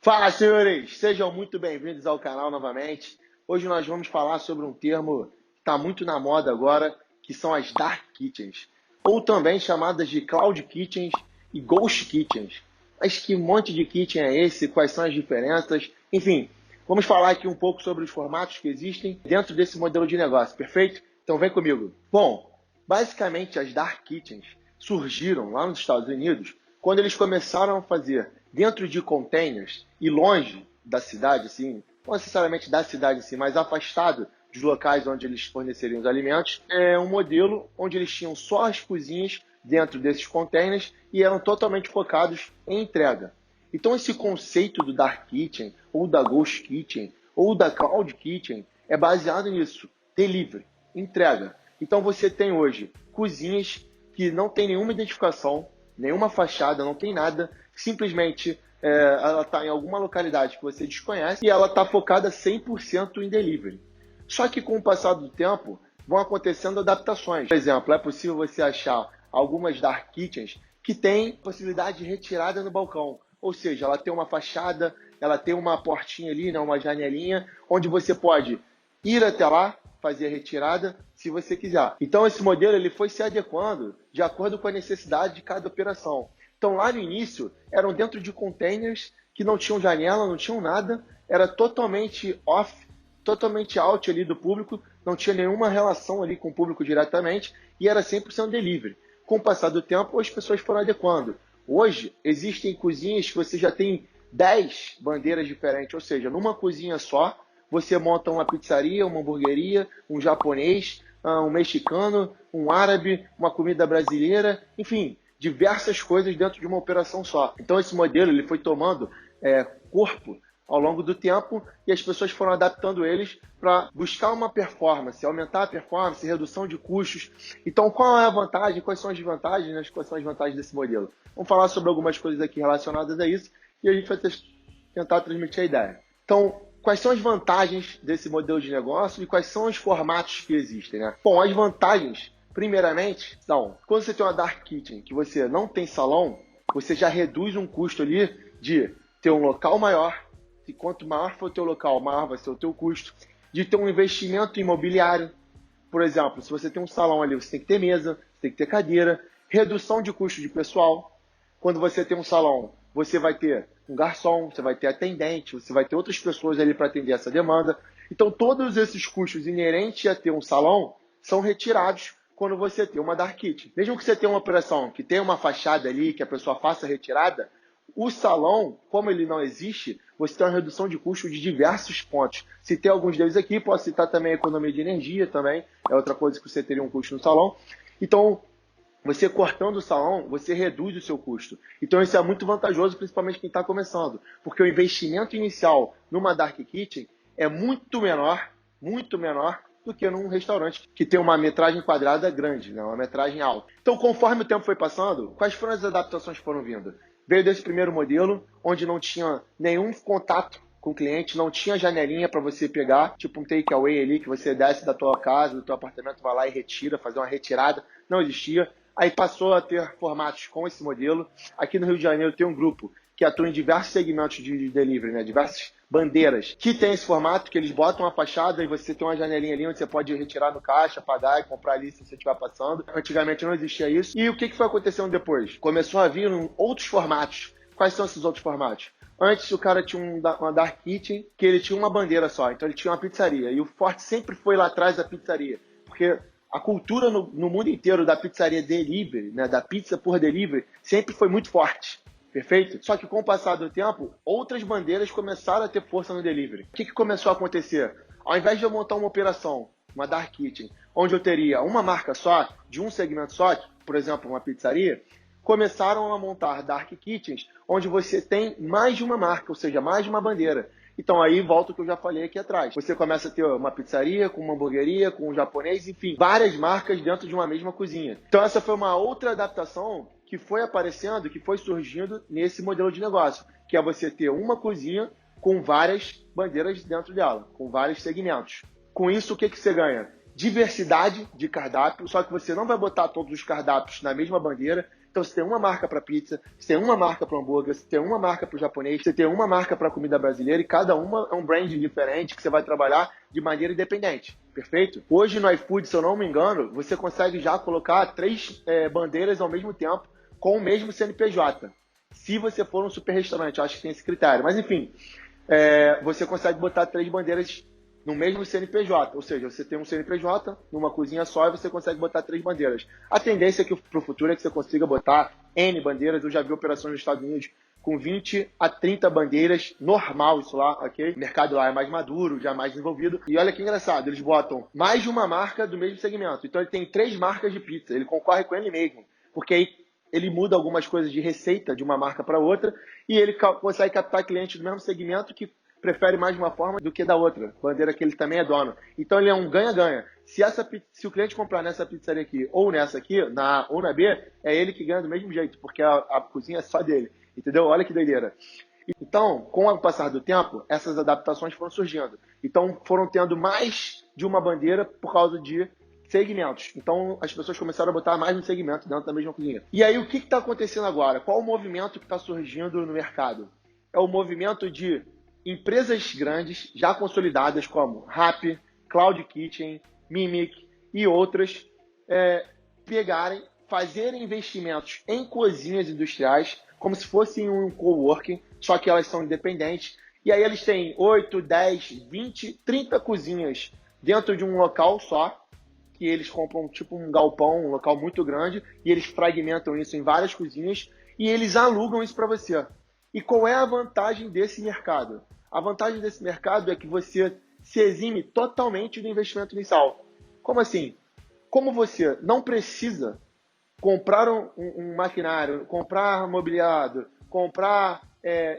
Fala, senhores! Sejam muito bem-vindos ao canal novamente. Hoje nós vamos falar sobre um termo que está muito na moda agora, que são as Dark Kitchens, ou também chamadas de Cloud Kitchens e Ghost Kitchens. Mas que monte de kitchen é esse? Quais são as diferenças? Enfim, vamos falar aqui um pouco sobre os formatos que existem dentro desse modelo de negócio, perfeito? Então vem comigo. Bom, basicamente as Dark Kitchens surgiram lá nos Estados Unidos quando eles começaram a fazer dentro de containers e longe da cidade, assim, não necessariamente da cidade, assim, mas afastado dos locais onde eles forneceriam os alimentos, é um modelo onde eles tinham só as cozinhas dentro desses containers e eram totalmente focados em entrega. Então esse conceito do Dark Kitchen, ou da Ghost Kitchen, ou da Cloud Kitchen, é baseado nisso, delivery, entrega. Então você tem hoje cozinhas que não tem nenhuma identificação, nenhuma fachada, não tem nada, simplesmente ela está em alguma localidade que você desconhece e ela está focada 100% em delivery. Só que com o passar do tempo vão acontecendo adaptações. Por exemplo, é possível você achar algumas Dark Kitchens que têm possibilidade de retirada no balcão. Ou seja, ela tem uma fachada, ela tem uma portinha ali, né, uma janelinha, onde você pode ir até lá, fazer a retirada, se você quiser. Então esse modelo ele foi se adequando de acordo com a necessidade de cada operação. Então lá no início eram dentro de containers que não tinham janela, não tinham nada, era totalmente off, totalmente out ali do público, não tinha nenhuma relação ali com o público diretamente e era 100% delivery. Com o passar do tempo as pessoas foram adequando. Hoje existem cozinhas que você já tem 10 bandeiras diferentes, ou seja, numa cozinha só você monta uma pizzaria, uma hamburgueria, um japonês, um mexicano, um árabe, uma comida brasileira, enfim, diversas coisas dentro de uma operação só. Então esse modelo ele foi tomando corpo ao longo do tempo e as pessoas foram adaptando eles para buscar uma performance, aumentar a performance, redução de custos. Então qual é a vantagem, quais são as vantagens, né? Quais são as vantagens desse modelo? Vamos falar sobre algumas coisas aqui relacionadas a isso e a gente vai tentar transmitir a ideia. Então, quais são as vantagens desse modelo de negócio e quais são os formatos que existem, né? Bom, as vantagens, primeiramente, são, quando você tem uma Dark Kitchen que você não tem salão, você já reduz um custo ali de ter um local maior, e quanto maior for o teu local, maior vai ser o teu custo, de ter um investimento imobiliário. Por exemplo, se você tem um salão ali, você tem que ter mesa, você tem que ter cadeira, redução de custo de pessoal. Quando você tem um salão, você vai ter um garçom, você vai ter atendente, você vai ter outras pessoas ali para atender essa demanda. Então, todos esses custos inerentes a ter um salão são retirados quando você tem uma Dark Kitchen. Mesmo que você tenha uma operação que tenha uma fachada ali, que a pessoa faça a retirada, o salão, como ele não existe, você tem uma redução de custo de diversos pontos. Citei alguns deles aqui, posso citar também a economia de energia também, é outra coisa que você teria um custo no salão. Então, você cortando o salão, você reduz o seu custo. Então isso é muito vantajoso, principalmente quem está começando, porque o investimento inicial numa Dark Kitchen é muito menor do que num restaurante que tem uma metragem quadrada grande, né? Uma metragem alta. Então, conforme o tempo foi passando, quais foram as adaptações que foram vindo? Veio desse primeiro modelo, onde não tinha nenhum contato com o cliente, não tinha janelinha para você pegar, tipo um takeaway ali, que você desce da tua casa, do teu apartamento, vai lá e retira, fazer uma retirada, não existia. Aí passou a ter formatos com esse modelo. Aqui no Rio de Janeiro tem um grupo que atua em diversos segmentos de delivery, né? Diversas bandeiras, que tem esse formato, que eles botam uma fachada e você tem uma janelinha ali onde você pode retirar no caixa, pagar e comprar ali se você estiver passando. Antigamente não existia isso. E o que foi acontecendo depois? Começou a vir outros formatos. Quais são esses outros formatos? Antes o cara tinha uma Dark Kitchen, que ele tinha uma bandeira só, então ele tinha uma pizzaria. E o forte sempre foi lá atrás da pizzaria, porque a cultura no mundo inteiro da pizzaria delivery, né, da pizza por delivery, sempre foi muito forte. Perfeito? Só que com o passar do tempo, outras bandeiras começaram a ter força no delivery. O que começou a acontecer? Ao invés de eu montar uma operação, uma Dark Kitchen, onde eu teria uma marca só, de um segmento só, por exemplo, uma pizzaria, começaram a montar Dark Kitchens, onde você tem mais de uma marca, ou seja, mais de uma bandeira. Então aí volta o que eu já falei aqui atrás. Você começa a ter uma pizzaria, com uma hamburgueria, com um japonês, enfim, várias marcas dentro de uma mesma cozinha. Então essa foi uma outra adaptação que foi aparecendo, que foi surgindo nesse modelo de negócio, que é você ter uma cozinha com várias bandeiras dentro dela, com vários segmentos. Com isso, o que você ganha? Diversidade de cardápio, só que você não vai botar todos os cardápios na mesma bandeira. Então você tem uma marca para pizza, você tem uma marca para hambúrguer, você tem uma marca para o japonês, você tem uma marca para comida brasileira e cada uma é um brand diferente que você vai trabalhar de maneira independente. Perfeito? Hoje no iFood, se eu não me engano, você consegue já colocar 3 bandeiras ao mesmo tempo com o mesmo CNPJ. Se você for um super restaurante, eu acho que tem esse critério. Mas enfim, você consegue botar 3 bandeiras no mesmo CNPJ. Ou seja, você tem um CNPJ numa cozinha só e você consegue botar 3 bandeiras. A tendência aqui para o futuro é que você consiga botar N bandeiras. Eu já vi operações nos Estados Unidos com 20 a 30 bandeiras, normal isso lá, ok? O mercado lá é mais maduro, já mais desenvolvido. E olha que engraçado, eles botam mais de uma marca do mesmo segmento. Então ele tem 3 marcas de pizza, ele concorre com ele mesmo. Porque aí ele muda algumas coisas de receita de uma marca para outra e ele consegue captar clientes do mesmo segmento que prefere mais de uma forma do que da outra, bandeira que ele também é dono. Então ele é um ganha-ganha. Se o cliente comprar nessa pizzaria aqui ou nessa aqui, na A ou na B, é ele que ganha do mesmo jeito, porque a cozinha é só dele. Entendeu? Olha que doideira. Então, com o passar do tempo, essas adaptações foram surgindo. Então, foram tendo mais de uma bandeira por causa de segmentos. Então, as pessoas começaram a botar mais um segmento dentro da mesma cozinha. E aí, o que está acontecendo agora? Qual o movimento que está surgindo no mercado? É o movimento de empresas grandes, já consolidadas, como Rappi, Cloud Kitchen, Mimic e outras, fazerem investimentos em cozinhas industriais, como se fosse um coworking, só que elas são independentes. E aí eles têm 8, 10, 20, 30 cozinhas dentro de um local só, que eles compram tipo um galpão, um local muito grande, e eles fragmentam isso em várias cozinhas, e eles alugam isso para você. E qual é a vantagem desse mercado? A vantagem desse mercado é que você se exime totalmente do investimento inicial. Como assim? Como você não precisa comprar um maquinário, comprar mobiliário,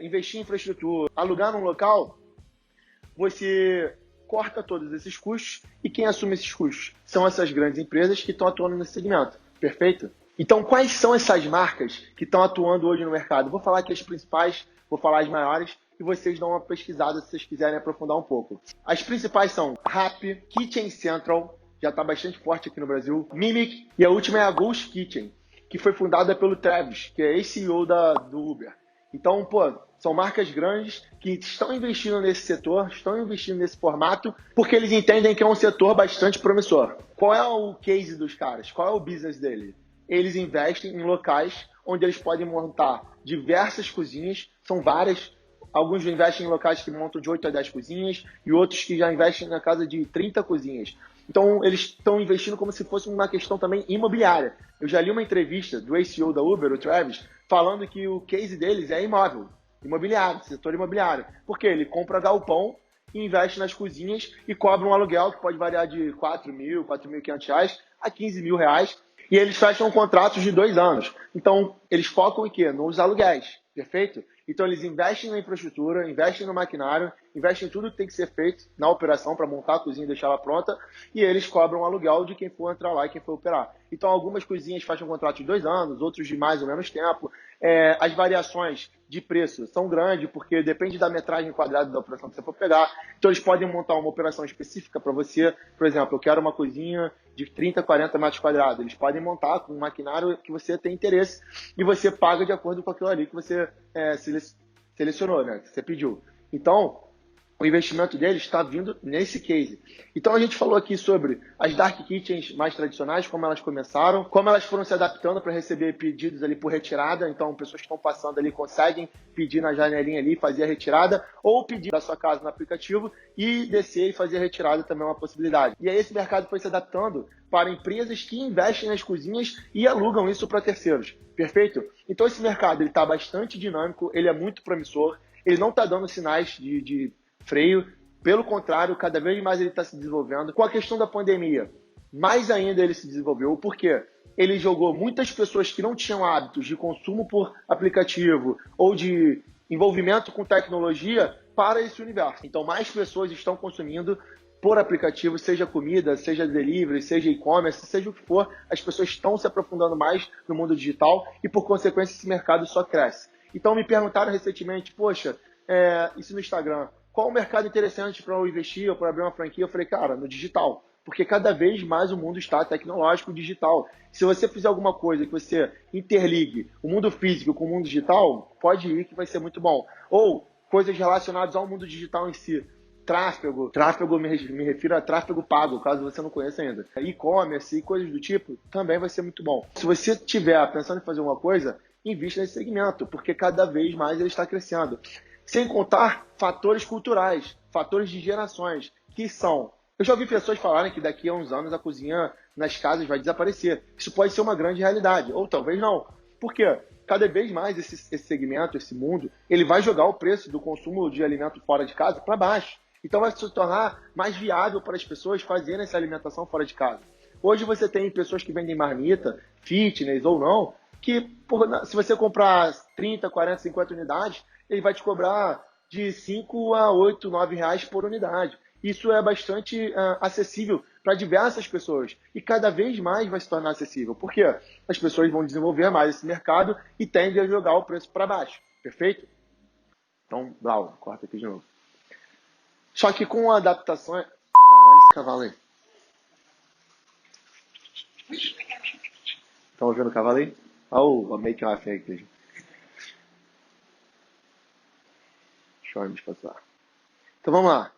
investir em infraestrutura, alugar num local, você corta todos esses custos e quem assume esses custos são essas grandes empresas que estão atuando nesse segmento. Perfeito? Então, quais são essas marcas que estão atuando hoje no mercado? Vou falar aqui as principais, vou falar as maiores e vocês dão uma pesquisada se vocês quiserem aprofundar um pouco. As principais são Rappi, Kitchen Central, já está bastante forte aqui no Brasil, Mimic e a última é a Ghost Kitchen, que foi fundada pelo Travis, que é ex-CEO do Uber. Então, são marcas grandes que estão investindo nesse setor, estão investindo nesse formato, porque eles entendem que é um setor bastante promissor. Qual é o case dos caras? Qual é o business dele? Eles investem em locais onde eles podem montar diversas cozinhas, são várias. Alguns investem em locais que montam de 8 a 10 cozinhas e outros que já investem na casa de 30 cozinhas. Então, eles estão investindo como se fosse uma questão também imobiliária. Eu já li uma entrevista do ex-CEO da Uber, o Travis, falando que o case deles é imobiliário, setor imobiliário. Porque ele compra galpão e investe nas cozinhas e cobra um aluguel que pode variar de R$ 4.500 a R$ 15.000. E eles fecham contratos de 2 anos. Então, eles focam em quê? Nos aluguéis. Perfeito? Então, eles investem na infraestrutura, investem no maquinário, investem em tudo que tem que ser feito na operação para montar a cozinha e deixar ela pronta, e eles cobram aluguel de quem for entrar lá e quem for operar. Então, algumas cozinhas fecham um contrato de 2 anos, outros de mais ou menos tempo. As variações de preço são grandes, porque depende da metragem quadrada da operação que você for pegar. Então, eles podem montar uma operação específica para você. Por exemplo, eu quero uma cozinha de 30, 40 metros quadrados. Eles podem montar com um maquinário que você tem interesse e você paga de acordo com aquilo ali que você selecionou, né? Que você pediu. Então, o investimento deles está vindo nesse case. Então, a gente falou aqui sobre as Dark Kitchens mais tradicionais, como elas começaram, como elas foram se adaptando para receber pedidos ali por retirada. Então, pessoas que estão passando ali conseguem pedir na janelinha ali, fazer a retirada, ou pedir da sua casa no aplicativo e descer e fazer a retirada também é uma possibilidade. E aí, esse mercado foi se adaptando para empresas que investem nas cozinhas e alugam isso para terceiros. Perfeito? Então, esse mercado está bastante dinâmico, ele é muito promissor, ele não está dando sinais de freio, pelo contrário, cada vez mais ele está se desenvolvendo. Com a questão da pandemia, mais ainda ele se desenvolveu, porque ele jogou muitas pessoas que não tinham hábitos de consumo por aplicativo ou de envolvimento com tecnologia para esse universo. Então, mais pessoas estão consumindo por aplicativo, seja comida, seja delivery, seja e-commerce, seja o que for, as pessoas estão se aprofundando mais no mundo digital e, por consequência, esse mercado só cresce. Então, me perguntaram recentemente, poxa, isso no Instagram, qual o mercado interessante para eu investir ou para abrir uma franquia? Eu falei, cara, no digital, porque cada vez mais o mundo está tecnológico, digital. Se você fizer alguma coisa que você interligue o mundo físico com o mundo digital, pode ir que vai ser muito bom. Ou coisas relacionadas ao mundo digital em si. Tráfego me refiro a tráfego pago, caso você não conheça ainda. E-commerce e coisas do tipo, também vai ser muito bom. Se você estiver pensando em fazer uma coisa, invista nesse segmento, porque cada vez mais ele está crescendo. Sem contar fatores culturais, fatores de gerações, que são... Eu já ouvi pessoas falarem que daqui a uns anos a cozinha nas casas vai desaparecer. Isso pode ser uma grande realidade, ou talvez não. Por quê? Cada vez mais esse segmento, esse mundo, ele vai jogar o preço do consumo de alimento fora de casa para baixo. Então vai se tornar mais viável para as pessoas fazerem essa alimentação fora de casa. Hoje você tem pessoas que vendem marmita, fitness ou não, que se você comprar 30, 40, 50 unidades, ele vai te cobrar de 5 a 8, 9 reais por unidade. Isso é bastante acessível para diversas pessoas. E cada vez mais vai se tornar acessível. Por quê? As pessoas vão desenvolver mais esse mercado e tendem a jogar o preço para baixo. Perfeito? Então, Blau, corta aqui de novo. Só que com adaptações... Caralho, esse cavalo aí. Estão ouvindo o cavalo aí? Olha o make off aí, aqui. Deixa eu me passar. Então vamos lá.